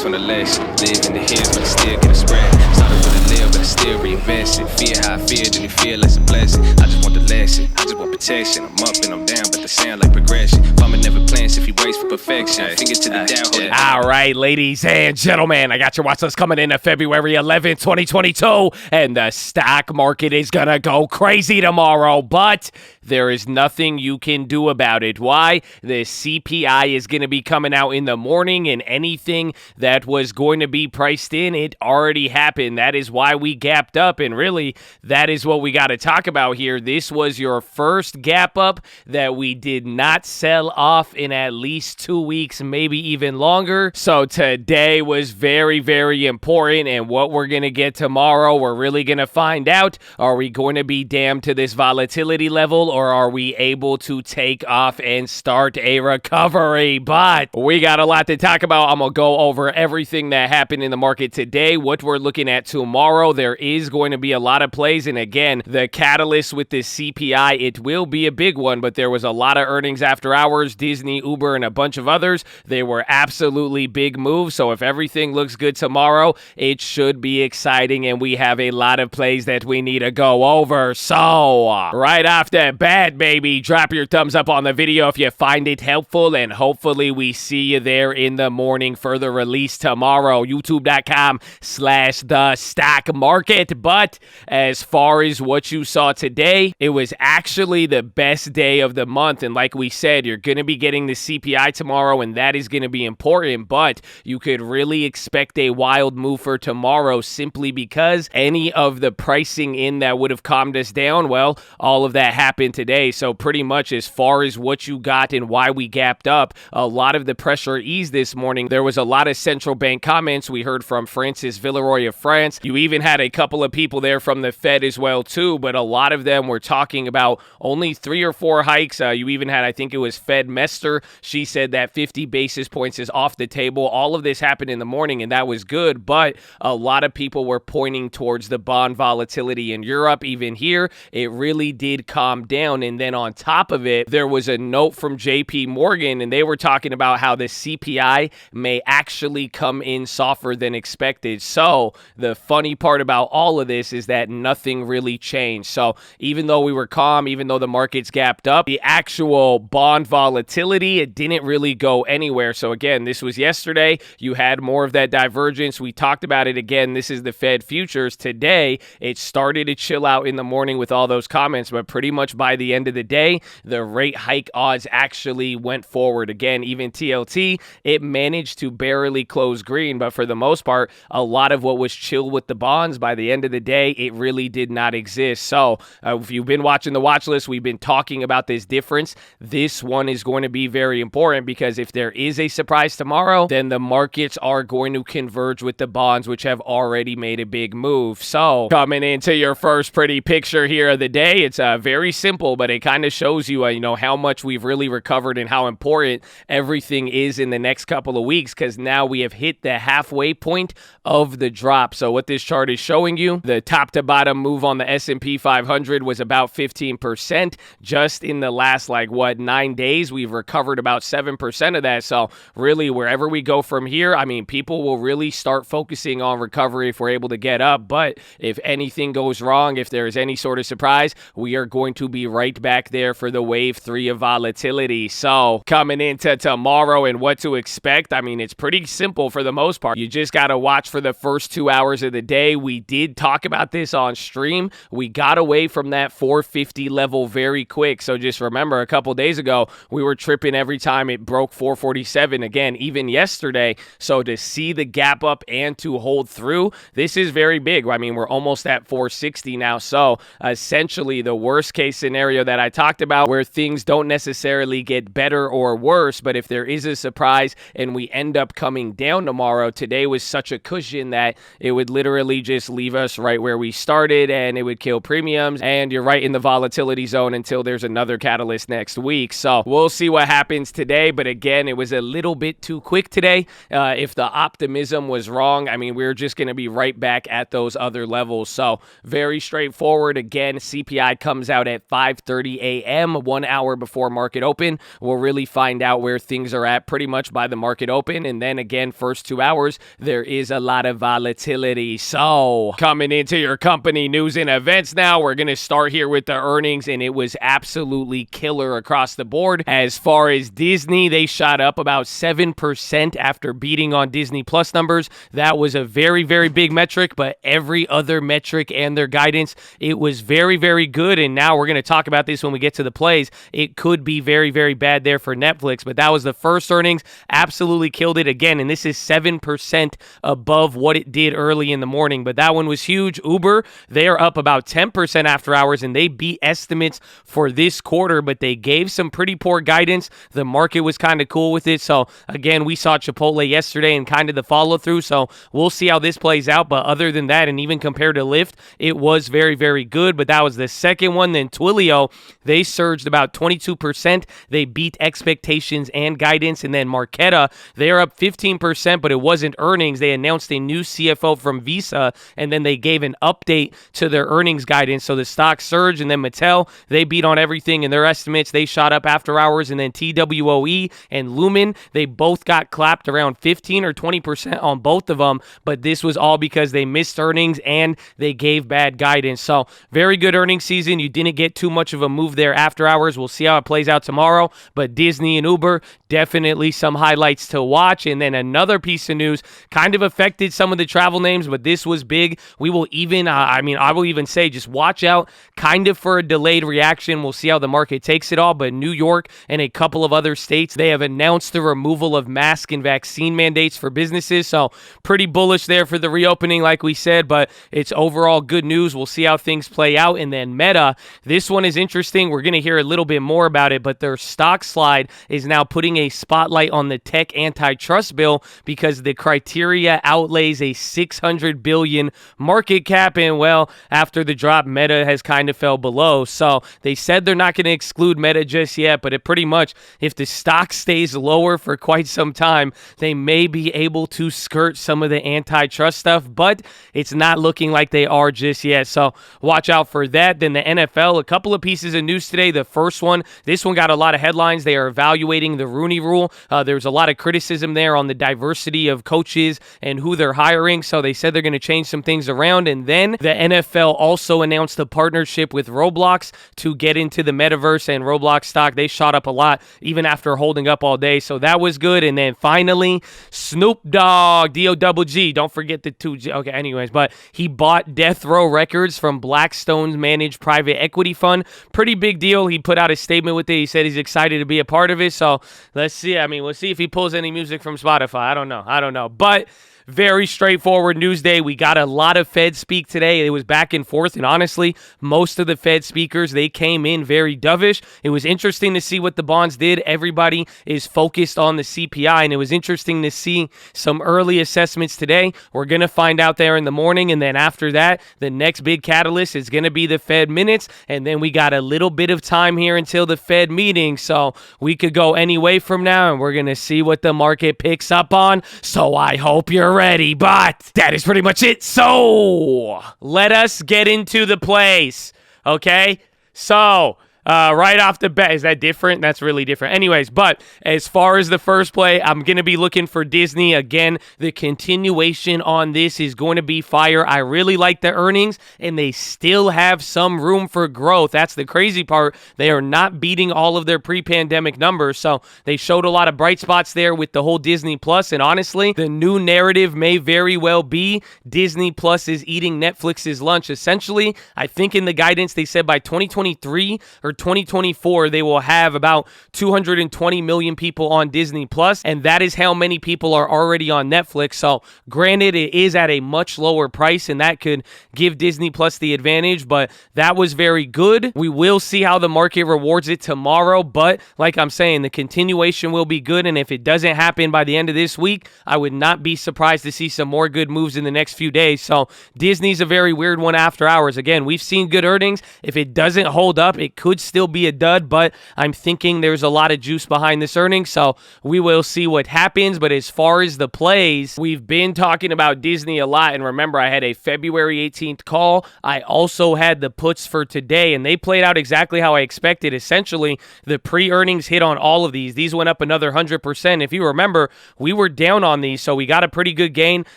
facts from the lesson. Live in the hills, but I still get a spread. Started with a live, but I still reinvest it. Fear how I feel, then it feel like a blessing. I just want the lesson, I just want protection. I'm up and I'm down, but they sound like progression. Farmer never plans if he waits for perfection. Finger to the down, hold it. All right, ladies and gentlemen, I got your watch list coming in at February 11th, 2022, and the stock market is gonna go crazy tomorrow, but there is nothing you can do about it. Why? The CPI is going to be coming out in the morning, and anything that was going to be priced in, it already happened. That is why we gapped up, and really, that is what we got to talk about here. This was your first gap up that we did not sell off in at least 2 weeks, maybe even longer. So today was very, very important, and what we're going to get tomorrow, we're really going to find out. Are we going to be damned to this volatility level, or are we able to take off and start a recovery? But we got a lot to talk about. I'm going to go over everything that happened in the market today, what we're looking at tomorrow. There is going to be a lot of plays, and again, the catalyst with this CPI, it will be a big one, but there was a lot of earnings after hours, Disney, Uber, and a bunch of others. They were absolutely big moves, so if everything looks good tomorrow, it should be exciting, and we have a lot of plays that we need to go over. So, right off the bat, baby, drop your thumbs up on the video if you find it helpful, and hopefully we see you there in the morning for the release tomorrow, youtube.com/the stock market. But as far as what you saw today, it was actually the best day of the month, and like we said, you're going to be getting the CPI tomorrow, and that is going to be important, but you could really expect a wild move for tomorrow simply because any of the pricing in that would have calmed us down, well, all of that happened today. So pretty much as far as what you got and why we gapped up, a lot of the pressure eased this morning. There was a lot of central bank comments. We heard from Francis Villeroy of France. You even had a couple of people there from the Fed as well too, but a lot of them were talking about only 3 or 4 hikes. You even had, I think it was Fed Mester. She said that 50 basis points is off the table. All of this happened in the morning, and that was good, but a lot of people were pointing towards the bond volatility in Europe. Even here, it really did calm down, and then on top of it, there was a note from JP Morgan, and they were talking about how the CPI may actually come in softer than expected. So the funny part about all of this is that nothing really changed. So even though we were calm, even though the markets gapped up, the actual bond volatility, it didn't really go anywhere. So again, this was yesterday. You had more of that divergence. We talked about it again. This is the Fed futures. Today, it started to chill out in the morning with all those comments, but pretty much by the end of the day, the rate hike odds actually went forward. Again, even TLT, it managed to barely close green, but for the most part, a lot of what was chill with the bonds, by the end of the day, it really did not exist. So if you've been watching the watch list, we've been talking about this difference. This one is going to be very important because if there is a surprise tomorrow, then the markets are going to converge with the bonds, which have already made a big move. So coming into your first pretty picture here of the day, it's very simple, but it kind of shows you, how much we've really recovered and how important everything is in the next couple of weeks, because now we have hit the halfway point of the drop. So what this chart is showing you, the top to bottom move on the S&P 500 was about 15%. Just in the last, 9 days, we've recovered about 7% of that. So really, wherever we go from here, people will really start focusing on recovery if we're able to get up. But if anything goes wrong, if there is any sort of surprise, we are going to be right back there for the wave 3 of volatility. So coming into tomorrow and what to expect, it's pretty simple for the most part. You just got to watch for the first 2 hours of the day. We did talk about this on stream. We got away from that 450 level very quick. So just remember, a couple days ago, we were tripping every time it broke 447 again, even yesterday. So to see the gap up and to hold through, this is very big. We're almost at 460 now. So essentially the worst case scenario that I talked about, where things don't necessarily get better or worse, but if there is a surprise and we end up coming down tomorrow, today was such a cushion that it would literally just leave us right where we started, and it would kill premiums, and you're right in the volatility zone until there's another catalyst next week. So we'll see what happens today, but again, it was a little bit too quick today. If the optimism was wrong, we're just going to be right back at those other levels. So very straightforward. Again, CPI comes out at 5 5:30 a.m., 1 hour before market open. We'll really find out where things are at pretty much by the market open. And then again, first 2 hours, there is a lot of volatility. So coming into your company news and events now, we're going to start here with the earnings, and it was absolutely killer across the board. As far as Disney, they shot up about 7% after beating on Disney Plus numbers. That was a very, very big metric, but every other metric and their guidance, it was very, very good. And now we're going to talk about this when we get to the plays. It could be very, very bad there for Netflix, but that was the first earnings. Absolutely killed it again, and this is 7% above what it did early in the morning, but that one was huge. Uber, they are up about 10% after hours, and they beat estimates for this quarter, but they gave some pretty poor guidance. The market was kind of cool with it. So again, we saw Chipotle yesterday and kind of the follow through. So we'll see how this plays out. But other than that, and even compared to Lyft, it was very, very good. But that was the second one. Then Twilio, they surged about 22%. They beat expectations and guidance. And then Marqeta, they are up 15%, but it wasn't earnings. They announced a new CFO from Visa, and then they gave an update to their earnings guidance. So the stock surged. And then Mattel, they beat on everything in their estimates. They shot up after hours. And then TWOE and Lumen, they both got clapped around 15 or 20% on both of them, but this was all because they missed earnings and they gave bad guidance. So very good earnings season. You didn't get too much of a move there after hours. We'll see how it plays out tomorrow, but Disney and Uber, definitely some highlights to watch. And then another piece of news kind of affected some of the travel names, but this was big. We will even, I will even say, just watch out kind of for a delayed reaction. We'll see how the market takes it all, but New York and a couple of other states, they have announced the removal of mask and vaccine mandates for businesses. So pretty bullish there for the reopening, like we said, but it's overall good news. We'll see how things play out. And then Meta, this one is interesting. We're going to hear a little bit more about it, but their stock slide is now putting a spotlight on the tech antitrust bill because the criteria outlays a $600 billion market cap. And well, after the drop, Meta has kind of fell below. So they said they're not going to exclude Meta just yet, but it pretty much, if the stock stays lower for quite some time, they may be able to skirt some of the antitrust stuff, but it's not looking like they are just yet. So watch out for that. Then the NFL, a couple of pieces of news today. The first one, this one got a lot of headlines. They are evaluating the Rooney Rule. There's a lot of criticism there on the diversity of coaches and who they're hiring. So they said they're going to change some things around. And then the NFL also announced a partnership with Roblox to get into the metaverse, and Roblox stock, they shot up a lot even after holding up all day. So that was good. And then finally, Snoop Dogg, D-O-double-G. Don't forget the 2G. Okay, anyways, but he bought Death Row Records from Blackstone's managed private equity fund. Pretty big deal. He put out a statement with it. He said he's excited to be a part of it. So let's see. We'll see if he pulls any music from Spotify. I don't know. But very straightforward news day. We got a lot of Fed speak today. It was back and forth, and honestly, most of the Fed speakers, they came in very dovish. It was interesting to see what the bonds did. Everybody is focused on the CPI, and it was interesting to see some early assessments today. We're going to find out there in the morning, and then after that, the next big catalyst is going to be the Fed minutes, and then we got a little bit of time here until the Fed meeting, so we could go any way from now, and we're going to see what the market picks up on, so I hope you're ready, but that is pretty much it. So let us get into the plays, okay? So right off the bat, is that different? That's really different. Anyways, but as far as the first play, I'm going to be looking for Disney. Again, the continuation on this is going to be fire. I really like the earnings, and they still have some room for growth. That's the crazy part. They are not beating all of their pre-pandemic numbers, so they showed a lot of bright spots there with the whole Disney Plus, and honestly, the new narrative may very well be Disney Plus is eating Netflix's lunch. Essentially, I think in the guidance, they said by 2023 or 2024, they will have about 220 million people on Disney Plus, and that is how many people are already on Netflix. So granted, it is at a much lower price, and that could give Disney Plus the advantage, but that was very good. We will see how the market rewards it tomorrow, but like I'm saying, the continuation will be good, and if it doesn't happen by the end of this week, I would not be surprised to see some more good moves in the next few days. So Disney's a very weird one after hours. Again, we've seen good earnings. If it doesn't hold up, it could could still be a dud, but I'm thinking there's a lot of juice behind this earnings, so we will see what happens. But as far as the plays, we've been talking about Disney a lot, and remember, I had a February 18th call. I also had the puts for today, and they played out exactly how I expected. Essentially, the pre-earnings hit on all of these. These went up another 100%. If you remember, we were down on these, so we got a pretty good gain.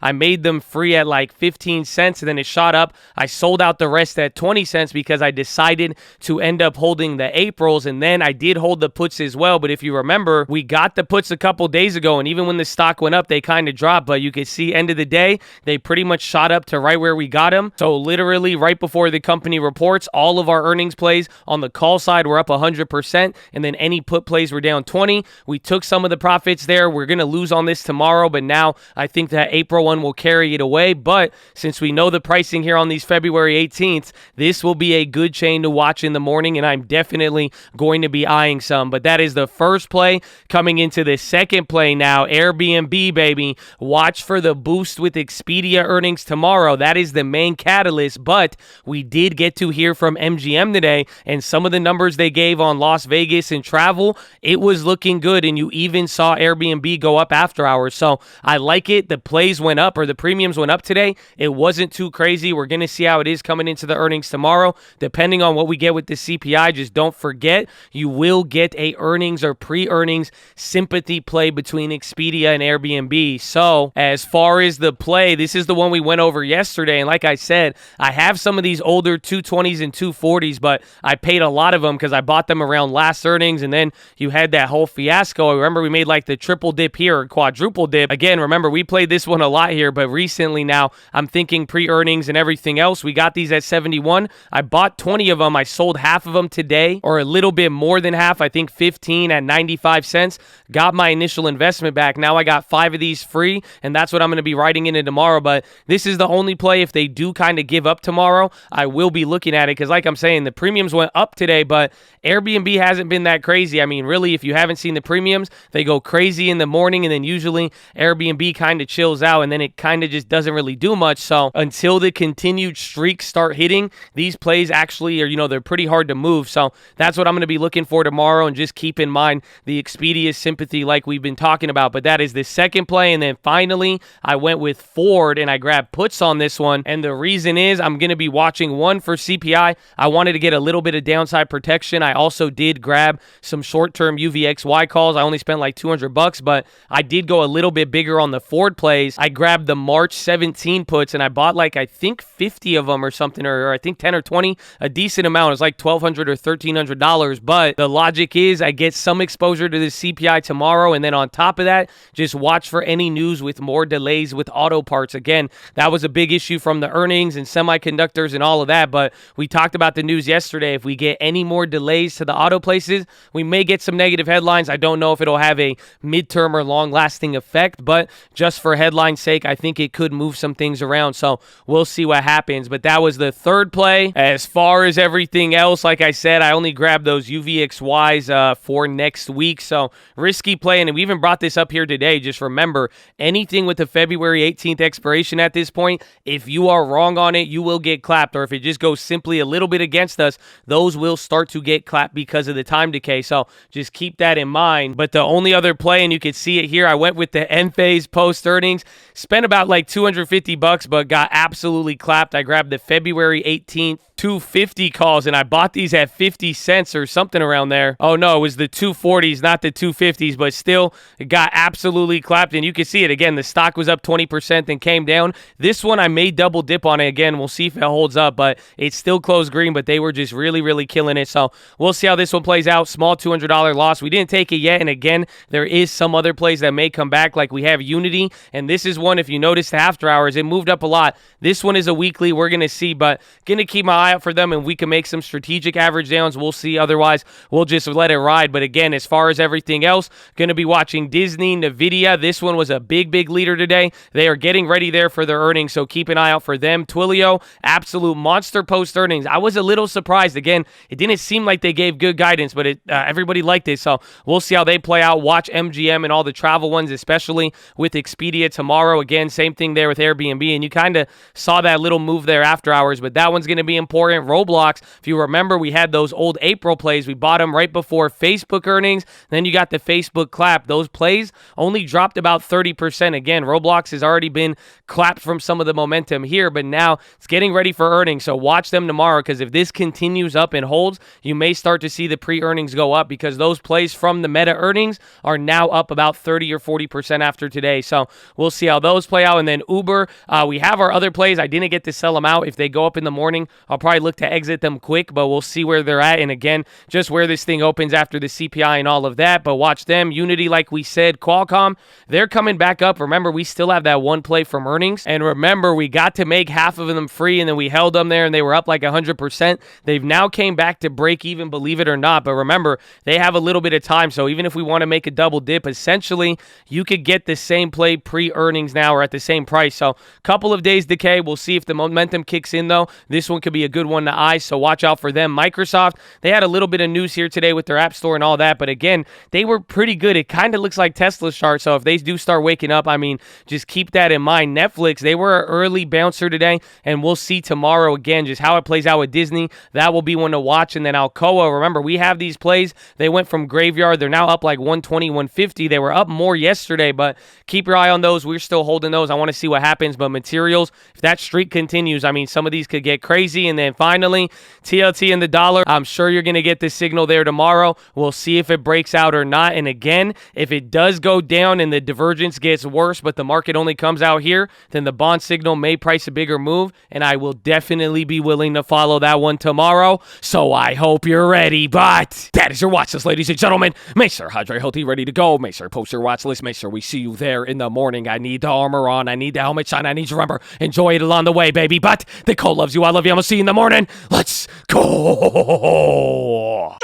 I made them free at like 15 cents, and then it shot up. I sold out the rest at 20 cents because I decided to end up holding the Aprils, and then I did hold the puts as well. But if you remember, we got the puts a couple days ago, and even when the stock went up, they kind of dropped. But you can see, end of the day, they pretty much shot up to right where we got them. So literally right before the company reports, all of our earnings plays on the call side were up 100%, and then any put plays were down 20. We took some of the profits there. We're going to lose on this tomorrow, but now I think that April one will carry it away. But since we know the pricing here on these February 18th, this will be a good chain to watch in the morning, and I'm definitely going to be eyeing some. But that is the first play. Coming into the second play now, Airbnb, baby. Watch for the boost with Expedia earnings tomorrow. That is the main catalyst, but we did get to hear from MGM today, and some of the numbers they gave on Las Vegas and travel, it was looking good, and you even saw Airbnb go up after hours. So I like it. The plays went up, or the premiums went up today. It wasn't too crazy. We're going to see how it is coming into the earnings tomorrow. Depending on what we get with the CPI, just don't forget, you will get a earnings or pre-earnings sympathy play between Expedia and Airbnb. So as far as the play, this is the one we went over yesterday, and like I said, I have some of these older 220s and 240s, but I paid a lot of them because I bought them around last earnings, and then you had that whole fiasco. I remember we made like the triple dip here, or quadruple dip. Again, remember, we played this one a lot here, but recently now I'm thinking pre-earnings and everything else. We got these at 71. I bought 20 of them. I sold half of them today, or a little bit more than half. I think 15 at 95 cents. Got my initial investment back. Now I got 5 of these free, and that's what I'm going to be writing into tomorrow. But this is the only play. If they do kind of give up tomorrow, I will be looking at it, because like I'm saying, the premiums went up today, but Airbnb hasn't been that crazy. I mean, really, if you haven't seen the premiums, they go crazy in the morning, and then usually Airbnb kind of chills out, and then it kind of just doesn't really do much. So until the continued streaks start hitting, these plays actually are, they're pretty hard to move. So that's what I'm going to be looking for tomorrow, and just keep in mind the Expedia sympathy like we've been talking about. But that is the second play, and then finally I went with Ford, and I grabbed puts on this one, and the reason is I'm going to be watching one for CPI. I wanted to get a little bit of downside protection. I also did grab some short-term UVXY calls. I only spent like $200, but I did go a little bit bigger on the Ford plays. I grabbed the March 17 puts, and I bought like, I think 50 of them or something, or I think 10 or 20, a decent amount. It was like $1,200 or $1,300, but the logic is I get some exposure to the CPI tomorrow, and then on top of that, just watch for any news with more delays with auto parts. Again, that was a big issue from the earnings and semiconductors and all of that, but we talked about the news yesterday. If we get any more delays to the auto places, we may get some negative headlines. I don't know if it'll have a midterm or long-lasting effect, but just for headline's sake, I think it could move some things around, so we'll see what happens. But that was the third play. As far as everything else, like I said, I only grabbed those UVXYs for next week, so risky play, and we even brought this up here today. Just remember, anything with the February 18th expiration at this point, if you are wrong on it, you will get clapped, or if it just goes simply a little bit against us, those will start to get clapped because of the time decay, so just keep that in mind. But the only other play, and you can see it here, I went with the Enphase post earnings, spent about like $250, but got absolutely clapped. I grabbed the February 18th 250 calls, and I bought these at 50 cents or something around there. Oh no, it was the 240s, not the 250s, but still, it got absolutely clapped, and you can see it again. The stock was up 20%, then came down. This one, I may double dip on it again. We'll see if it holds up, but it still closed green, but they were just really, really killing it. So we'll see how this one plays out. Small $200 loss. We didn't take it yet, and again, there is some other plays that may come back, like we have Unity, and this is one, if you notice the after hours, it moved up a lot. This one is a weekly. We're going to see, but going to keep my eye out for them, and we can make some strategic average downs. We'll see. Otherwise, we'll just let it ride. But again, as far as everything else, going to be watching Disney, Nvidia. This one was a big, big leader today. They are getting ready there for their earnings, so keep an eye out for them. Twilio, absolute monster post earnings. I was a little surprised. Again, it didn't seem like they gave good guidance, but everybody liked it, so we'll see how they play out. Watch MGM and all the travel ones, especially with Expedia tomorrow. Again, same thing there with Airbnb, and you kind of saw that little move there after hours, but that one's going to be important. Roblox, if you remember, we had had those old April plays. We bought them right before Facebook earnings. Then you got the Facebook clap. Those plays only dropped about 30%. Again, Roblox has already been clapped from some of the momentum here, but now it's getting ready for earnings. So watch them tomorrow, because if this continues up and holds, you may start to see the pre-earnings go up, because those plays from the Meta earnings are now up about 30 or 40% after today. So we'll see how those play out. And then Uber, we have our other plays. I didn't get to sell them out. If they go up in the morning, I'll probably look to exit them quick, but we'll see where they're at. And again, just where this thing opens after the CPI and all of that. But watch them. Unity, like we said, Qualcomm, they're coming back up. Remember, we still have that one play from earnings. And remember, we got to make half of them free, and then we held them there, and they were up like 100%. They've now came back to break even, believe it or not. But remember, they have a little bit of time. So even if we want to make a double dip, essentially, you could get the same play pre-earnings now, or at the same price. So couple of days decay. We'll see if the momentum kicks in, though. This one could be a good one to eye, so watch out for them. Microsoft, they had a little bit of news here today with their App Store and all that, but again, they were pretty good. It kind of looks like Tesla's chart, so if they do start waking up, I mean, just keep that in mind. Netflix, they were an early bouncer today, and we'll see tomorrow again just how it plays out with Disney. That will be one to watch. And then Alcoa, remember, we have these plays. They went from graveyard. They're now up like 120, 150. They were up more yesterday, but keep your eye on those. We're still holding those. I want to see what happens, but materials, if that streak continues, I mean, some of these could get crazy. And then finally, TLT and the dollar, I'm sure you're going to get the signal there tomorrow. We'll see if it breaks out or not. And again, if it does go down and the divergence gets worse, but the market only comes out here, then the bond signal may price a bigger move, and I will definitely be willing to follow that one tomorrow. So I hope you're ready. But that is your watch list, ladies and gentlemen. Make sure hydrate healthy, ready to go. Make sure post your watch list. Make sure we see you there in the morning. I need the armor on. I need the helmet shine. I need you to remember, enjoy it along the way, baby. But the Cole loves you. I love you. I'm gonna see you in the morning. Let's go.